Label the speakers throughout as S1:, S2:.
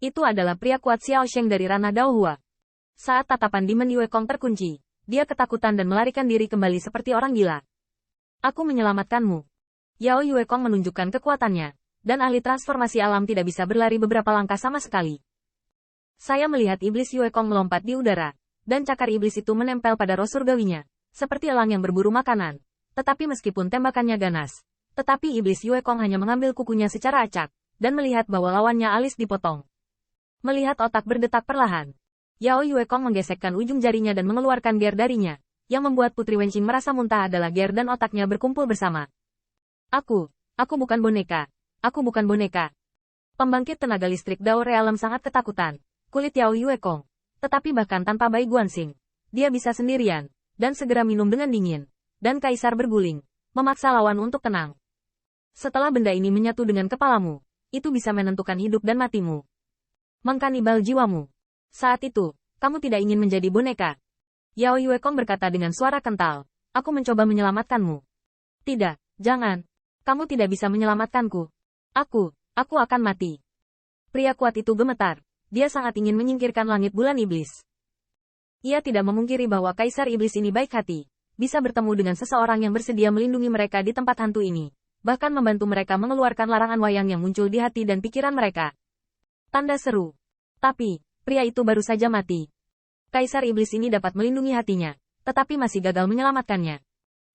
S1: Itu adalah pria kuat Xiao Sheng dari ranah Daohua. Saat tatapan Demon Yue Kong terkunci, dia ketakutan dan melarikan diri kembali seperti orang gila. Aku menyelamatkanmu. Yao Yue Kong menunjukkan kekuatannya, dan ahli transformasi alam tidak bisa berlari beberapa langkah sama sekali. Saya melihat iblis Yue Kong melompat di udara, dan cakar iblis itu menempel pada roh surgawinya, seperti elang yang berburu makanan. Tetapi meskipun tembakannya ganas, tetapi iblis Yue Kong hanya mengambil kukunya secara acak, dan melihat bahwa lawannya alis dipotong. Melihat otak berdetak perlahan, Yao Yue Kong menggesekkan ujung jarinya dan mengeluarkan ger darinya, yang membuat Putri Wenqing merasa muntah adalah ger dan otaknya berkumpul bersama. Aku bukan boneka. Aku bukan boneka. Pembangkit tenaga listrik Dao Realem sangat ketakutan. Kulit Yao Yue Kong. Tetapi bahkan tanpa Bai Guanxing, dia bisa sendirian, dan segera minum dengan dingin. Dan Kaisar berguling, memaksa lawan untuk tenang. Setelah benda ini menyatu dengan kepalamu, itu bisa menentukan hidup dan matimu. Mengkanibal jiwamu. Saat itu, kamu tidak ingin menjadi boneka. Yao Yue Kong berkata dengan suara kental, aku mencoba menyelamatkanmu. Tidak, jangan. Kamu tidak bisa menyelamatkanku. Aku akan mati. Pria kuat itu gemetar. Dia sangat ingin menyingkirkan langit bulan iblis. Ia tidak memungkiri bahwa Kaisar Iblis ini baik hati, bisa bertemu dengan seseorang yang bersedia melindungi mereka di tempat hantu ini, bahkan membantu mereka mengeluarkan larangan wayang yang muncul di hati dan pikiran mereka. Tanda seru. Tapi, pria itu baru saja mati. Kaisar Iblis ini dapat melindungi hatinya, tetapi masih gagal menyelamatkannya.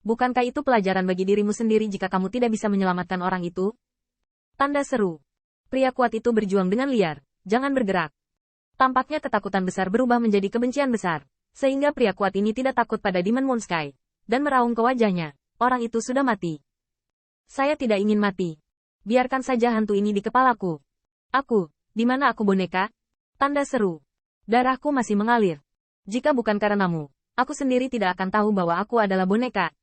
S1: Bukankah itu pelajaran bagi dirimu sendiri jika kamu tidak bisa menyelamatkan orang itu? Tanda seru. Pria kuat itu berjuang dengan liar, jangan bergerak. Tampaknya ketakutan besar berubah menjadi kebencian besar, sehingga pria kuat ini tidak takut pada Demon Moon Sky, dan meraung ke wajahnya, orang itu sudah mati. Saya tidak ingin mati. Biarkan saja hantu ini di kepalaku. Di mana aku boneka? Tanda seru. Darahku masih mengalir. Jika bukan karenamu, aku sendiri tidak akan tahu bahwa aku adalah boneka.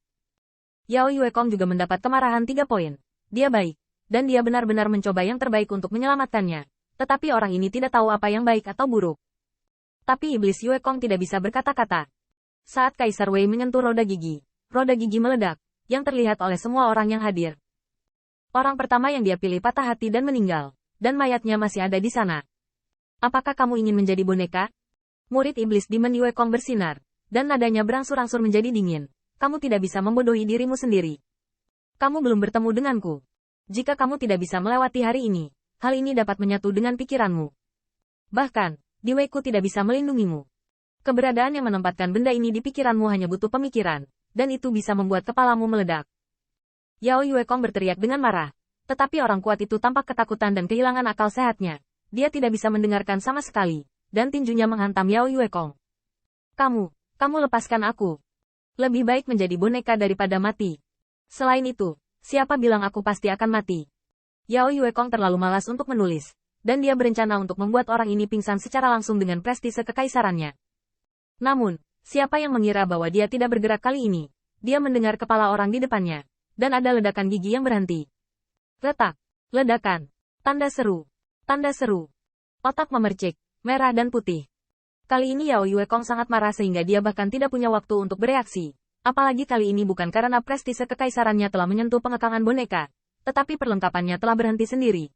S1: Yao Yue Kong juga mendapat kemarahan 3 poin. Dia baik, dan dia benar-benar mencoba yang terbaik untuk menyelamatkannya. Tetapi orang ini tidak tahu apa yang baik atau buruk. Tapi iblis Yue Kong tidak bisa berkata-kata. Saat Kaisar Wei menyentuh roda gigi meledak, yang terlihat oleh semua orang yang hadir. Orang pertama yang dia pilih patah hati dan meninggal, dan mayatnya masih ada di sana. Apakah kamu ingin menjadi boneka? Murid iblis Demon Yue Kong bersinar, dan nadanya berangsur-angsur menjadi dingin. Kamu tidak bisa membodohi dirimu sendiri. Kamu belum bertemu denganku. Jika kamu tidak bisa melewati hari ini, hal ini dapat menyatu dengan pikiranmu. Bahkan, Diweiku tidak bisa melindungimu. Keberadaan yang menempatkan benda ini di pikiranmu hanya butuh pemikiran, dan itu bisa membuat kepalamu meledak. Yao Yue Kong berteriak dengan marah, tetapi orang kuat itu tampak ketakutan dan kehilangan akal sehatnya. Dia tidak bisa mendengarkan sama sekali, dan tinjunya menghantam Yao Yue Kong. Kamu lepaskan aku. Lebih baik menjadi boneka daripada mati. Selain itu, siapa bilang aku pasti akan mati? Yao Yue Kong terlalu malas untuk menulis, dan dia berencana untuk membuat orang ini pingsan secara langsung dengan prestise kekaisarannya. Namun, siapa yang mengira bahwa dia tidak bergerak kali ini? Dia mendengar kepala orang di depannya, dan ada ledakan gigi yang berhenti. Retak, ledakan, tanda seru, otak memercik, merah dan putih. Kali ini Yao Yue Kong sangat marah sehingga dia bahkan tidak punya waktu untuk bereaksi. Apalagi kali ini bukan karena prestise kekaisarannya telah menyentuh pengekangan boneka, tetapi perlengkapannya telah berhenti sendiri.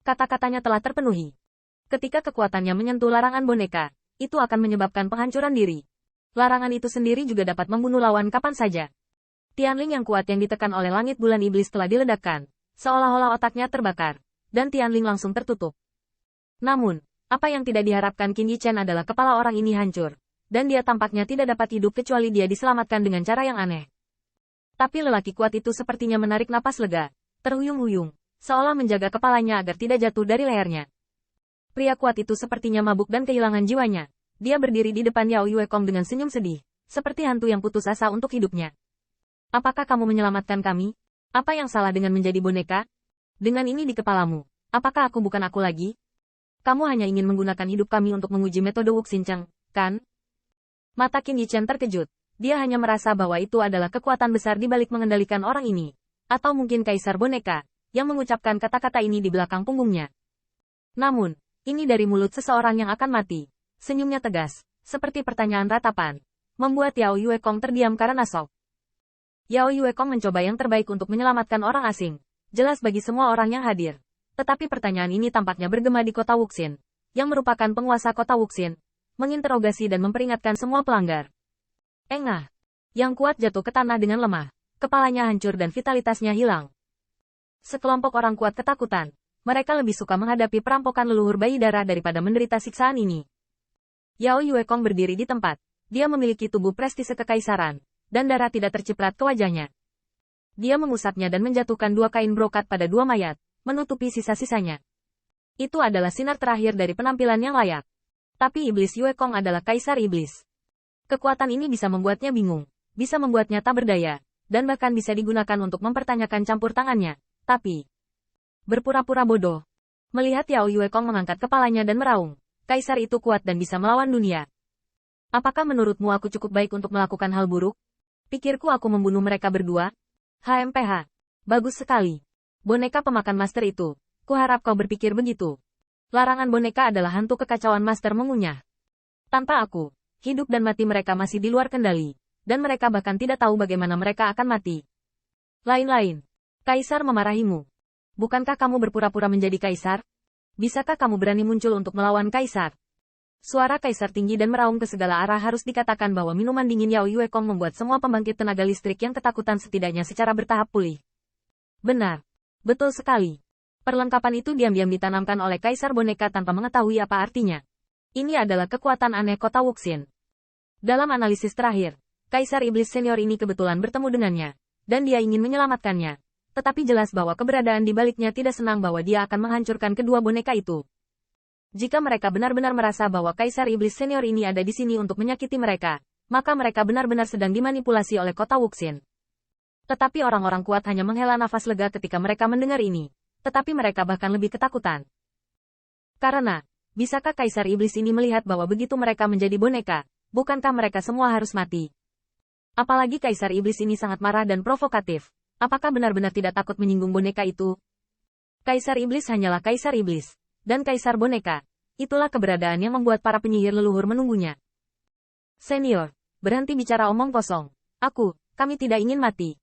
S1: Kata-katanya telah terpenuhi. Ketika kekuatannya menyentuh larangan boneka, itu akan menyebabkan penghancuran diri. Larangan itu sendiri juga dapat membunuh lawan kapan saja. Tianling yang kuat yang ditekan oleh langit bulan iblis telah diledakkan, seolah-olah otaknya terbakar, dan Tianling langsung tertutup. Namun, apa yang tidak diharapkan Qin Yichen adalah kepala orang ini hancur, dan dia tampaknya tidak dapat hidup kecuali dia diselamatkan dengan cara yang aneh. Tapi lelaki kuat itu sepertinya menarik napas lega, terhuyung-huyung, seolah menjaga kepalanya agar tidak jatuh dari lehernya. Pria kuat itu sepertinya mabuk dan kehilangan jiwanya. Dia berdiri di depan Yao Yue Kong dengan senyum sedih, seperti hantu yang putus asa untuk hidupnya. Apakah kamu menyelamatkan kami? Apa yang salah dengan menjadi boneka? Dengan ini di kepalamu, apakah aku bukan aku lagi? Kamu hanya ingin menggunakan hidup kami untuk menguji metode Wuxincheng, kan? Mata Qin Yichen terkejut. Dia hanya merasa bahwa itu adalah kekuatan besar di balik mengendalikan orang ini. Atau mungkin Kaisar Boneka, yang mengucapkan kata-kata ini di belakang punggungnya. Namun, ini dari mulut seseorang yang akan mati. Senyumnya tegas, seperti pertanyaan ratapan. Membuat Yao Yue Kong terdiam karena shock. Yao Yue Kong mencoba yang terbaik untuk menyelamatkan orang asing. Jelas bagi semua orang yang hadir. Tetapi pertanyaan ini tampaknya bergema di kota Wuxin, yang merupakan penguasa kota Wuxin, menginterogasi dan memperingatkan semua pelanggar. Engah, yang kuat jatuh ke tanah dengan lemah, kepalanya hancur dan vitalitasnya hilang. Sekelompok orang kuat ketakutan, mereka lebih suka menghadapi perampokan leluhur bayi darah daripada menderita siksaan ini. Yao Yuekong berdiri di tempat, dia memiliki tubuh prestise kekaisaran, dan darah tidak terciprat ke wajahnya. Dia mengusapnya dan menjatuhkan 2 kain brokat pada 2 mayat, menutupi sisa-sisanya. Itu adalah sinar terakhir dari penampilan yang layak. Tapi iblis Yuekong adalah kaisar iblis. Kekuatan ini bisa membuatnya bingung, bisa membuatnya tak berdaya, dan bahkan bisa digunakan untuk mempertanyakan campur tangannya. Tapi, berpura-pura bodoh. Melihat Yao Yuekong mengangkat kepalanya dan meraung, kaisar itu kuat dan bisa melawan dunia. Apakah menurutmu aku cukup baik untuk melakukan hal buruk? Pikirku aku membunuh mereka berdua? HMPH. Bagus sekali. Boneka pemakan master itu. Kuharap kau berpikir begitu. Larangan boneka adalah hantu kekacauan master mengunyah. Tanpa aku, hidup dan mati mereka masih di luar kendali. Dan mereka bahkan tidak tahu bagaimana mereka akan mati. Lain-lain. Kaisar memarahimu. Bukankah kamu berpura-pura menjadi kaisar? Bisakah kamu berani muncul untuk melawan kaisar? Suara kaisar tinggi dan meraung ke segala arah harus dikatakan bahwa minuman dingin Yao Yuekong membuat semua pembangkit tenaga listrik yang ketakutan setidaknya secara bertahap pulih. Benar. Betul sekali. Perlengkapan itu diam-diam ditanamkan oleh kaisar boneka tanpa mengetahui apa artinya. Ini adalah kekuatan aneh kota Wuxin. Dalam analisis terakhir, kaisar iblis senior ini kebetulan bertemu dengannya, dan dia ingin menyelamatkannya. Tetapi jelas bahwa keberadaan di baliknya tidak senang bahwa dia akan menghancurkan kedua boneka itu. Jika mereka benar-benar merasa bahwa kaisar iblis senior ini ada di sini untuk menyakiti mereka, maka mereka benar-benar sedang dimanipulasi oleh kota Wuxin. Tetapi orang-orang kuat hanya menghela nafas lega ketika mereka mendengar ini. Tetapi mereka bahkan lebih ketakutan. Karena, bisakah kaisar iblis ini melihat bahwa begitu mereka menjadi boneka, bukankah mereka semua harus mati? Apalagi kaisar iblis ini sangat marah dan provokatif. Apakah benar-benar tidak takut menyinggung boneka itu? Kaisar iblis hanyalah kaisar iblis. Dan kaisar boneka. Itulah keberadaan yang membuat para penyihir leluhur menunggunya. Senior, berhenti bicara omong kosong. Kami tidak ingin mati.